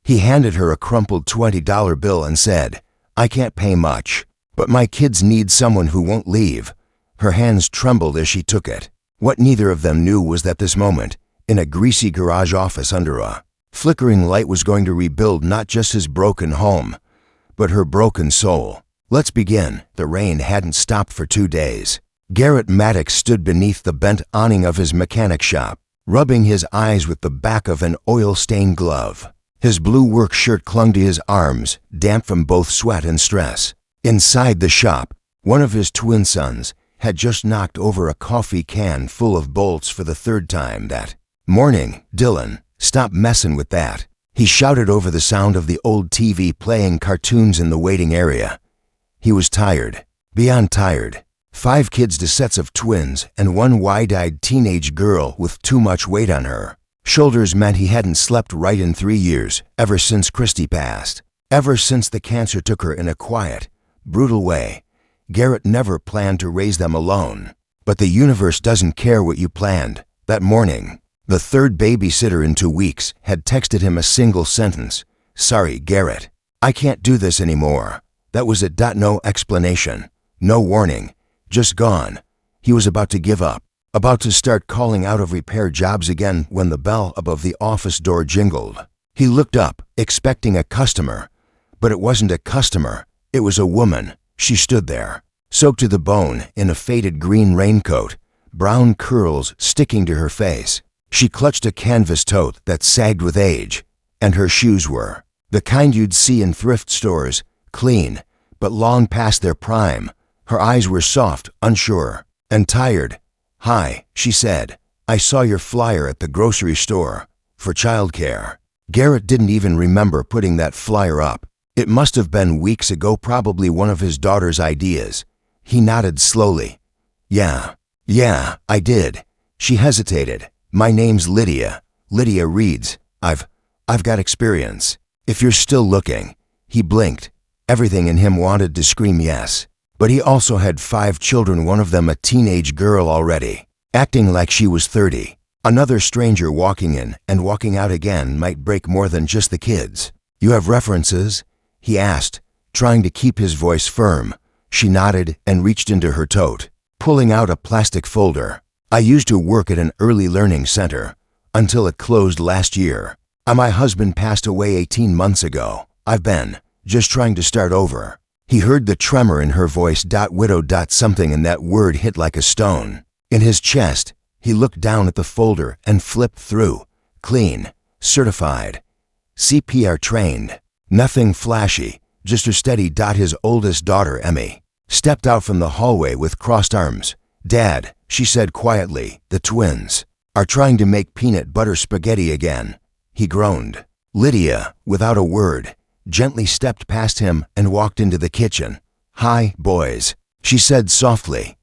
He handed her a crumpled $20 bill and said, "I can't pay much, but my kids need someone who won't leave." Her hands trembled as she took it. What neither of them knew was that this moment, in a greasy garage office under a flickering light, was going to rebuild not just his broken home, but her broken soul. Let's begin. The rain hadn't stopped for 2 days. Garrett Maddox stood beneath the bent awning of his mechanic shop, rubbing his eyes with the back of an oil-stained glove. His blue work shirt clung to his arms, damp from both sweat and stress. Inside the shop, one of his twin sons had just knocked over a coffee can full of bolts for the 3rd time that morning. "Dylan, stop messin' with that," he shouted over the sound of the old TV playing cartoons in the waiting area. He was tired, beyond tired. 5 kids to sets of twins and one wide-eyed teenage girl with too much weight on her shoulders meant he hadn't slept right in 3 years, ever since Christy passed. Ever since the cancer took her in a quiet, brutal way. Garrett never planned to raise them alone. But the universe doesn't care what you planned. That morning, the 3rd babysitter in 2 weeks had texted him a single sentence. "Sorry, Garrett. I can't do this anymore." That was it. No explanation. No warning. Just gone. He was about to give up. About to start calling out of repair jobs again when the bell above the office door jingled. He looked up, expecting a customer. But it wasn't a customer. It was a woman. She stood there, soaked to the bone in a faded green raincoat, brown curls sticking to her face. She clutched a canvas tote that sagged with age, and her shoes were the kind you'd see in thrift stores, clean, but long past their prime. Her eyes were soft, unsure, and tired. "Hi," she said. "I saw your flyer at the grocery store for childcare." Garrett didn't even remember putting that flyer up. It must have been weeks ago, probably one of his daughter's ideas. He nodded slowly. Yeah, I did." She hesitated. "My name's Lydia. Lydia Reeds. I've got experience. If you're still looking." He blinked. Everything in him wanted to scream yes. But he also had 5 children, one of them a teenage girl already, acting like she was 30. Another stranger walking in and walking out again might break more than just the kids. "You have references?" he asked, trying to keep his voice firm. She nodded and reached into her tote, pulling out a plastic folder. "I used to work at an early learning center until it closed last year. My husband passed away 18 months ago. I've been just trying to start over." He heard the tremor in her voice. "Widow. Something in that word hit like a stone in his chest." He looked down at the folder and flipped through. Clean, certified, CPR trained. Nothing flashy, just her steady. His oldest daughter, Emmy, stepped out from the hallway with crossed arms. "Dad," she said quietly, "the twins are trying to make peanut butter spaghetti again." He groaned. Lydia, without a word, gently stepped past him and walked into the kitchen. "Hi, boys," she said softly.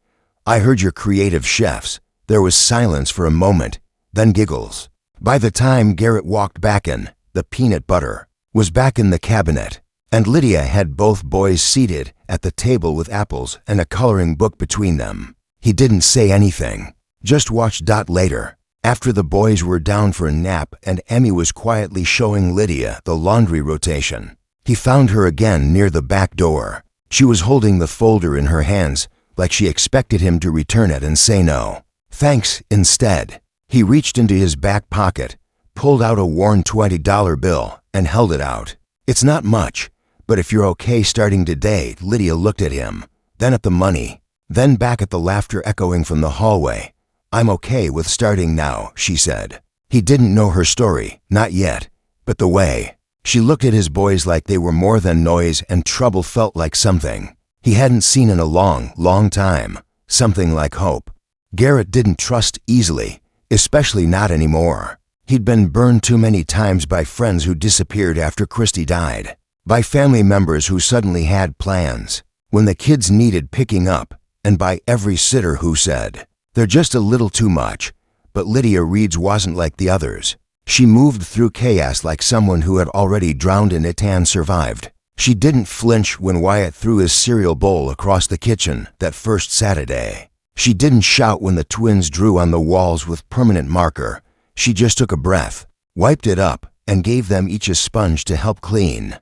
"I heard you're creative chefs." There was silence for a moment, then giggles. By the time Garrett walked back in, the peanut butter was back in the cabinet, and Lydia had both boys seated at the table with apples and a coloring book between them. He didn't say anything, just watched. Later, after the boys were down for a nap and Emmy was quietly showing Lydia the laundry rotation, he found her again near the back door. She was holding the folder in her hands like she expected him to return it and say no. Thanks. Instead, he reached into his back pocket, pulled out a worn $20 bill, and held it out. "It's not much, but if you're okay starting today." Lydia looked at him, then at the money, then back at the laughter echoing from the hallway. "I'm okay with starting now," she said. He didn't know her story, not yet, but the way she looked at his boys like they were more than noise and trouble felt like something he hadn't seen in a long time, something like hope. Garrett didn't trust easily, especially not anymore. He'd been burned too many times by friends who disappeared after Christy died, by family members who suddenly had plans when the kids needed picking up, and by every sitter who said, "They're just a little too much." But Lydia Reeds wasn't like the others. She moved through chaos like someone who had already drowned in it and survived. She didn't flinch when Wyatt threw his cereal bowl across the kitchen that first Saturday. She didn't shout when the twins drew on the walls with permanent marker. She just took a breath, wiped it up, and gave them each a sponge to help clean.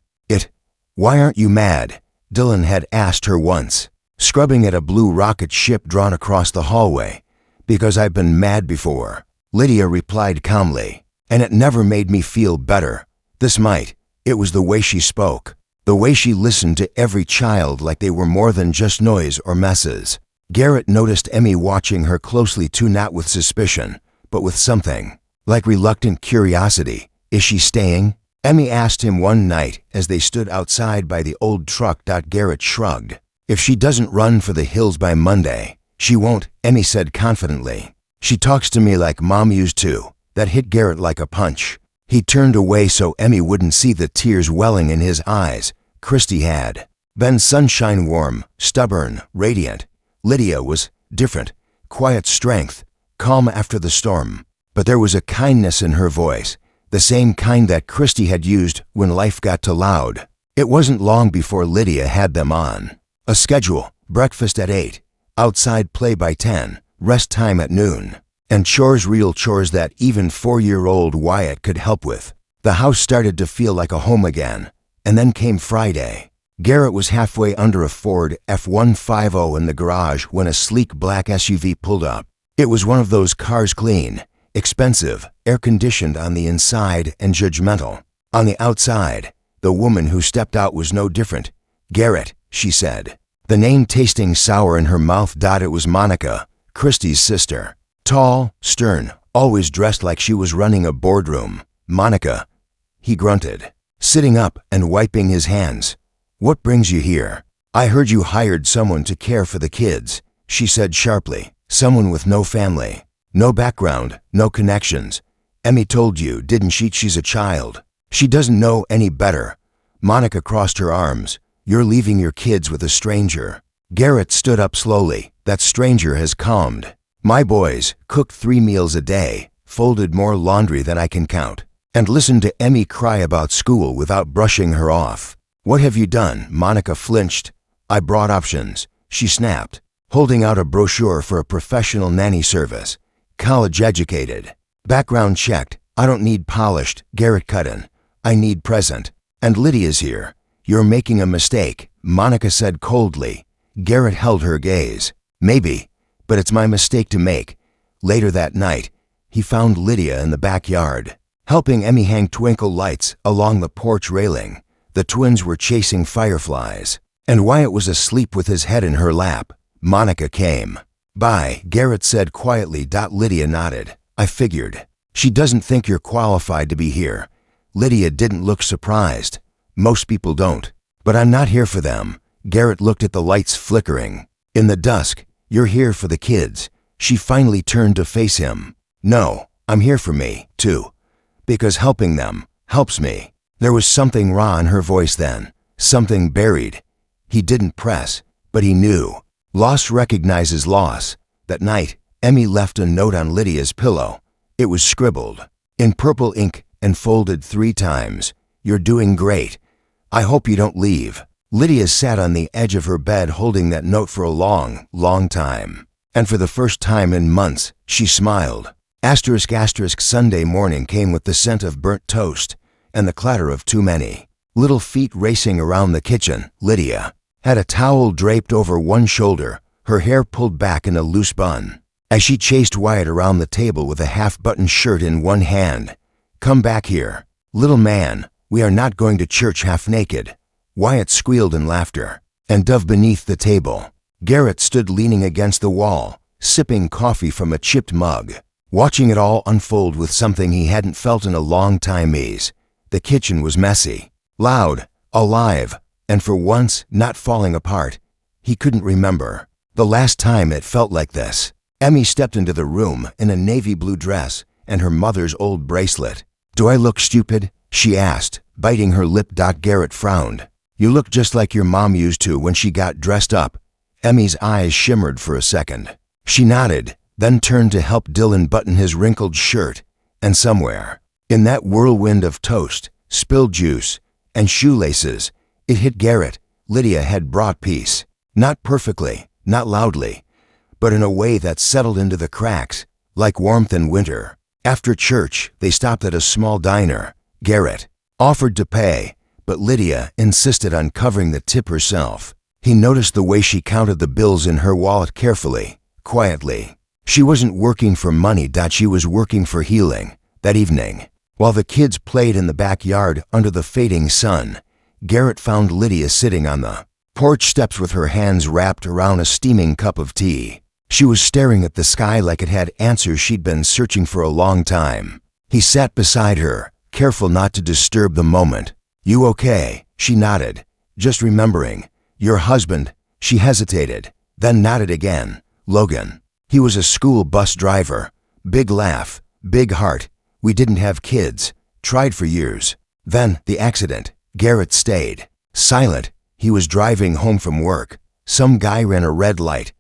Why aren't you mad? Dylan had asked her once, scrubbing at a blue rocket ship drawn across the hallway. Because I've been mad before, Lydia replied calmly, and it never made me feel better. This might. It was the way she spoke, the way she listened to every child like they were more than just noise or messes. Garrett noticed Emmy watching her closely too, not with suspicion, but with something, like reluctant curiosity. Is she staying? Emmy asked him one night as they stood outside by the old truck. Garrett shrugged. If she doesn't run for the hills by Monday, she won't, Emmy said confidently. She talks to me like Mom used to. That hit Garrett like a punch. He turned away so Emmy wouldn't see the tears welling in his eyes. Christy had been sunshine, warm, stubborn, radiant. Lydia was different, quiet strength, calm after the storm. But there was a kindness in her voice, the same kind that Christy had used when life got too loud. It wasn't long before Lydia had them on a schedule: breakfast at 8, outside play by 10, rest time at noon, and chores, real chores that even 4-year-old Wyatt could help with. The house started to feel like a home again. And then came Friday. Garrett was halfway under a Ford F-150 in the garage when a sleek black SUV pulled up. It was one of those cars, clean, expensive, air-conditioned on the inside and judgmental on the outside. The woman who stepped out was no different. Garrett, she said, the name tasting sour in her mouth. It was Monica, Christy's sister. Tall, stern, always dressed like she was running a boardroom. Monica, he grunted, sitting up and wiping his hands. What brings you here? I heard you hired someone to care for the kids, she said sharply. Someone with no family, no background, no connections. Emmy told you, didn't she? She's a child. She doesn't know any better. Monica crossed her arms. You're leaving your kids with a stranger. Garrett stood up slowly. That stranger has calmed. My boys cooked 3 meals a day, folded more laundry than I can count, and listened to Emmy cry about school without brushing her off. What have you done? Monica flinched. I brought options, she snapped, holding out a brochure for a professional nanny service. College educated, background checked. I don't need polished, Garrett cut in. I need present. And Lydia's here. You're making a mistake, Monica said coldly. Garrett held her gaze. Maybe, but it's my mistake to make. Later that night, he found Lydia in the backyard, helping Emmy hang twinkle lights along the porch railing. The twins were chasing fireflies, and Wyatt was asleep with his head in her lap. Monica came. Bye, Garrett said quietly. Lydia nodded. I figured. She doesn't think you're qualified to be here. Lydia didn't look surprised. Most people don't. But I'm not here for them. Garrett looked at the lights flickering. In the dusk, you're here for the kids. She finally turned to face him. No, I'm here for me, too. Because helping them helps me. There was something raw in her voice then, something buried. He didn't press, but he knew. Loss recognizes loss. That night, Emmy left a note on Lydia's pillow. It was scribbled in purple ink and folded 3 times. You're doing great. I hope you don't leave. Lydia sat on the edge of her bed holding that note for a long, long time. And for the first time in months, she smiled. ***, Sunday morning came with the scent of burnt toast and the clatter of too many little feet racing around the kitchen. Lydia had a towel draped over one shoulder, her hair pulled back in a loose bun, as she chased Wyatt around the table with a half-buttoned shirt in one hand. Come back here, little man. We are not going to church half naked. Wyatt squealed in laughter and dove beneath the table. Garrett stood leaning against the wall, sipping coffee from a chipped mug, watching it all unfold with something he hadn't felt in a long time. The kitchen was messy, loud, alive, and for once not falling apart. He couldn't remember the last time it felt like this. Emmy stepped into the room in a navy blue dress and her mother's old bracelet. Do I look stupid? She asked, biting her lip. Garrett frowned. You look just like your mom used to when she got dressed up. Emmy's eyes shimmered for a second. She nodded, then turned to help Dylan button his wrinkled shirt. And somewhere, in that whirlwind of toast, spilled juice, and shoelaces, it hit Garrett. Lydia had brought peace. Not perfectly, not loudly, but in a way that settled into the cracks, like warmth in winter. After church, they stopped at a small diner. Garrett offered to pay, but Lydia insisted on covering the tip herself. He noticed the way she counted the bills in her wallet carefully, quietly. She wasn't working for money, she was working for healing. That evening, while the kids played in the backyard under the fading sun, Garrett found Lydia sitting on the porch steps with her hands wrapped around a steaming cup of tea. She was staring at the sky like it had answers she'd been searching for a long time. He sat beside her, careful not to disturb the moment. "You okay?" She nodded, just remembering. "Your husband?" She hesitated, then nodded again. "Logan. He was a school bus driver. Big laugh, big heart. We didn't have kids. Tried for years. Then, the accident." Garrett stayed silent. He was driving home from work. Some guy ran a red light,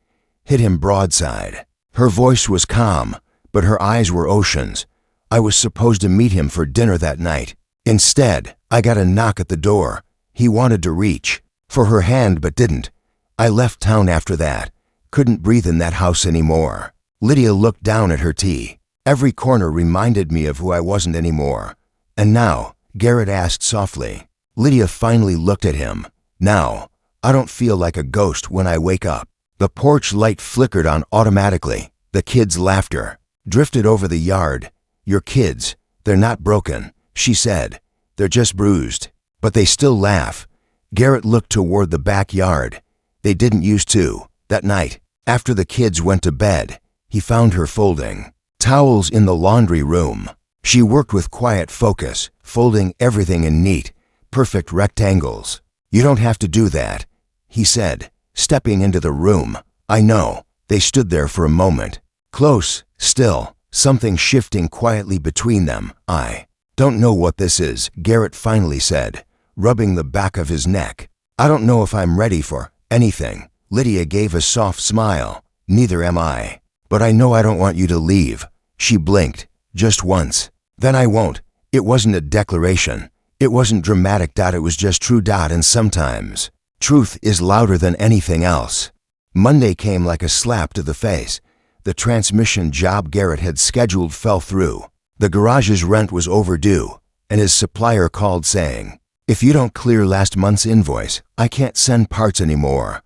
hit him broadside. Her voice was calm, but her eyes were oceans. "I was supposed to meet him for dinner that night. Instead, I got a knock at the door. He wanted to reach for her hand but didn't. I left town after that. Couldn't breathe in that house anymore." Lydia looked down at her tea. "Every corner reminded me of who I wasn't anymore." "And now?" Garrett asked softly. Lydia finally looked at him. "Now, I don't feel like a ghost when I wake up." The porch light flickered on automatically. The kids' laughter drifted over the yard. "Your kids, they're not broken," she said. "They're just bruised. But they still laugh." Garrett looked toward the backyard. "They didn't used to." That night, after the kids went to bed, he found her folding towels in the laundry room. She worked with quiet focus, folding everything in neat, perfect rectangles. "You don't have to do that," he said, stepping into the room. "I know." They stood there for a moment, close, still, something shifting quietly between them. "I don't know what this is," Garrett finally said, rubbing the back of his neck. "I don't know if I'm ready for anything." Lydia gave a soft smile. "Neither am I. But I know I don't want you to leave." She blinked, just once. "Then I won't." It wasn't a declaration. It wasn't dramatic. It was just true. And sometimes, truth is louder than anything else. Monday came like a slap to the face. The transmission job Garrett had scheduled fell through. The garage's rent was overdue, and his supplier called saying, "If you don't clear last month's invoice, I can't send parts anymore."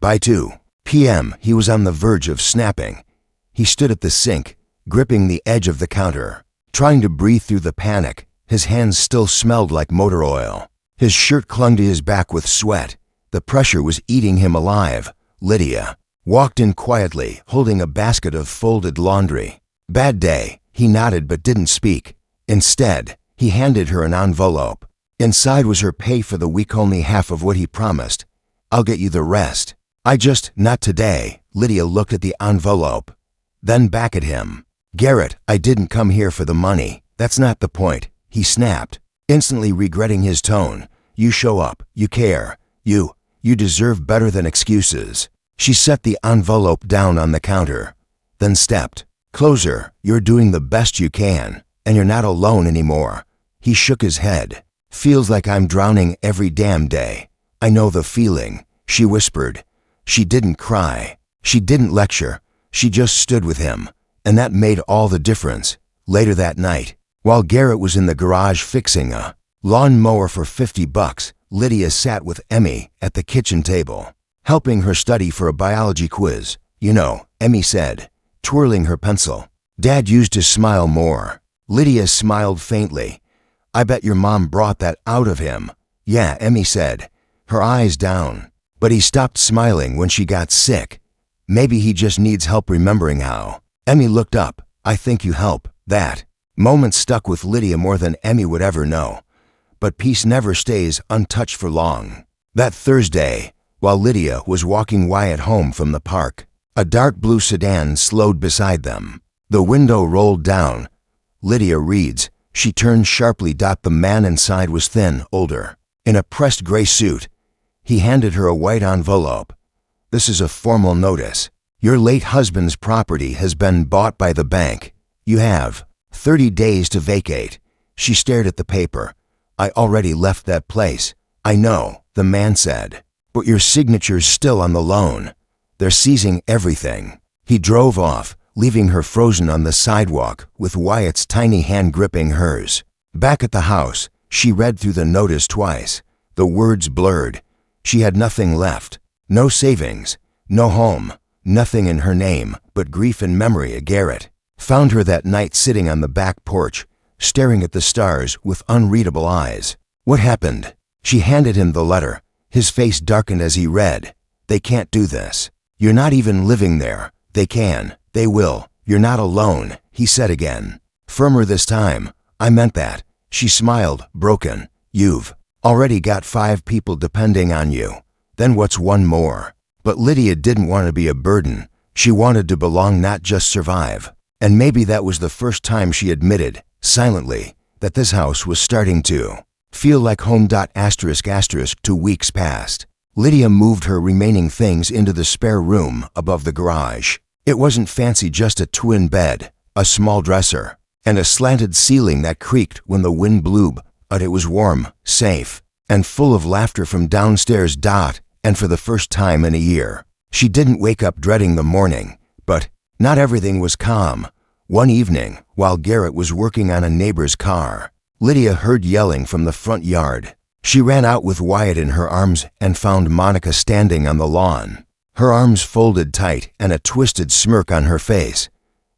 By 2 p.m., he was on the verge of snapping. He stood at the sink, gripping the edge of the counter, trying to breathe through the panic. His hands still smelled like motor oil. His shirt clung to his back with sweat. The pressure was eating him alive. Lydia walked in quietly, holding a basket of folded laundry. "Bad day." He nodded but didn't speak. Instead, he handed her an envelope. Inside was her pay for the week, only half of what he promised. "I'll get you the rest." Not today." Lydia looked at the envelope, then back at him. "Garrett, I didn't come here for the money. That's not the point," he snapped, instantly regretting his tone. "You show up. You care. You deserve better than excuses." She set the envelope down on the counter, then stepped closer. "You're doing the best you can, and you're not alone anymore." He shook his head. "Feels like I'm drowning every damn day." "I know the feeling," she whispered. She didn't cry. She didn't lecture. She just stood with him, and that made all the difference. Later that night, while Garrett was in the garage fixing a lawn mower for $50, Lydia sat with Emmy at the kitchen table, helping her study for a biology quiz. "You know," Emmy said, twirling her pencil. "Dad used to smile more." Lydia smiled faintly. "I bet your mom brought that out of him." "Yeah," Emmy said, her eyes down. "But he stopped smiling when she got sick. Maybe he just needs help remembering how." Emmy looked up. "I think you help." That moment stuck with Lydia more than Emmy would ever know. But peace never stays untouched for long. That Thursday, while Lydia was walking Wyatt home from the park, a dark blue sedan slowed beside them. The window rolled down. "Lydia reads." She turned sharply. The man inside was thin, older, in a pressed gray suit. He handed her a white envelope. "This is a formal notice. Your late husband's property has been bought by the bank. You have 30 days to vacate." She stared at the paper. "I already left that place." "I know," the man said, "but your signature's still on the loan. They're seizing everything." He drove off, leaving her frozen on the sidewalk with Wyatt's tiny hand gripping hers. Back at the house, she read through the notice twice. The words blurred. She had nothing left. No savings. No home. Nothing in her name but grief and memory. Garrett found her that night sitting on the back porch, staring at the stars with unreadable eyes. What happened? She handed him the letter. His face darkened as he read. They can't do this. You're not even living there. They can. They will. You're not alone, he said again. Firmer this time. I meant that. She smiled, broken. You've already got 5 people depending on you. Then what's one more? But Lydia didn't want to be a burden. She wanted to belong, not just survive. And maybe that was the first time she admitted, silently, that this house was starting to feel like home. 2 weeks passed. Lydia moved her remaining things into the spare room above the garage. It wasn't fancy, just a twin bed, a small dresser, and a slanted ceiling that creaked when the wind blew, but it was warm, safe, and full of laughter from downstairs. And for the first time in a year, she didn't wake up dreading the morning. But not everything was calm. One evening, while Garrett was working on a neighbor's car, Lydia heard yelling from the front yard. She ran out with Wyatt in her arms and found Monica standing on the lawn, her arms folded tight and a twisted smirk on her face.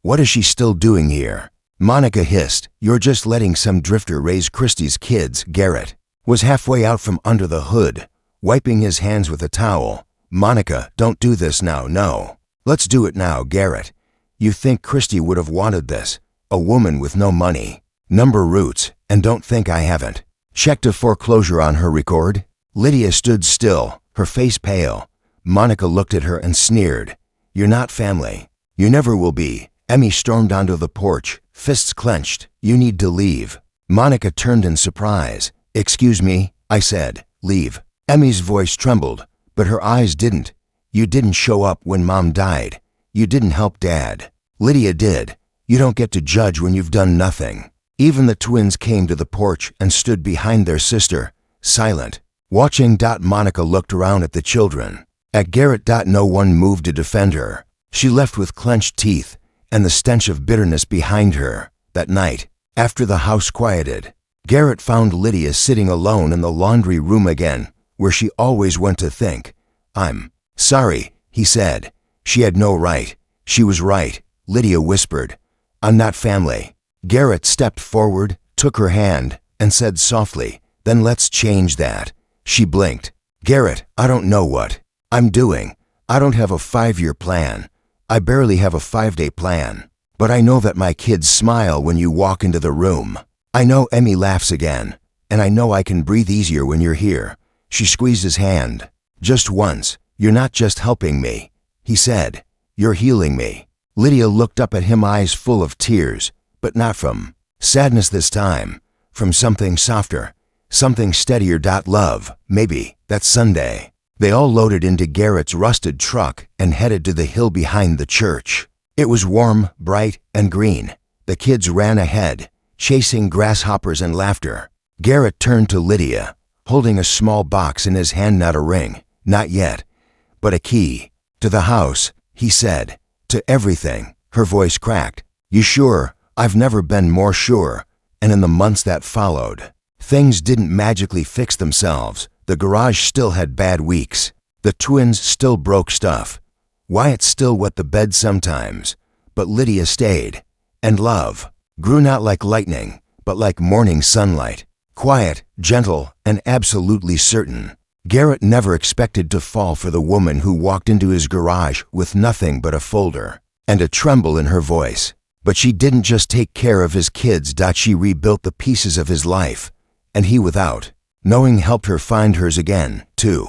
What is she still doing here? Monica hissed. You're just letting some drifter raise Christie's kids. Garrett was halfway out from under the hood, wiping his hands with a towel. Monica, don't do this now. No. Let's do it now, Garrett. You think Christie would have wanted this? A woman with no money, number roots, and don't think I haven't checked a foreclosure on her record. Lydia stood still, her face pale. Monica looked at her and sneered. You're not family. You never will be. Emmy stormed onto the porch, fists clenched. You need to leave. Monica turned in surprise. Excuse me, I said. Leave. Emmy's voice trembled, but her eyes didn't. You didn't show up when Mom died. You didn't help Dad. Lydia did. You don't get to judge when you've done nothing. Even the twins came to the porch and stood behind their sister, silent, watching. Monica looked around at the children, at Garrett. No one moved to defend her. She left with clenched teeth and the stench of bitterness behind her. That night, after the house quieted, Garrett found Lydia sitting alone in the laundry room again, where she always went to think. I'm sorry, he said. She had no right. She was right, Lydia whispered. I'm not family. Garrett stepped forward, took her hand, and said softly, then let's change that. She blinked. Garrett, I don't know what I'm doing. I don't have a 5-year plan. I barely have a 5-day plan. But I know that my kids smile when you walk into the room. I know Emmy laughs again. And I know I can breathe easier when you're here. She squeezed his hand. Just once. You're not just helping me, he said. You're healing me. Lydia looked up at him, eyes full of tears, but not from sadness this time. From something softer, something steadier. Love, maybe. That Sunday, they all loaded into Garrett's rusted truck and headed to the hill behind the church. It was warm, bright, and green. The kids ran ahead, chasing grasshoppers and laughter. Garrett turned to Lydia, holding a small box in his hand. Not a ring, not yet, but a key. To the house, he said. To everything. Her voice cracked. You sure? I've never been more sure. And in the months that followed, things didn't magically fix themselves. The garage still had bad weeks. The twins still broke stuff. Wyatt still wet the bed sometimes. But Lydia stayed. And love grew not like lightning, but like morning sunlight. Quiet, gentle, and absolutely certain. Garrett never expected to fall for the woman who walked into his garage with nothing but a folder and a tremble in her voice. But she didn't just take care of his kids. She rebuilt the pieces of his life, and he, without knowing, helped her find hers again, too.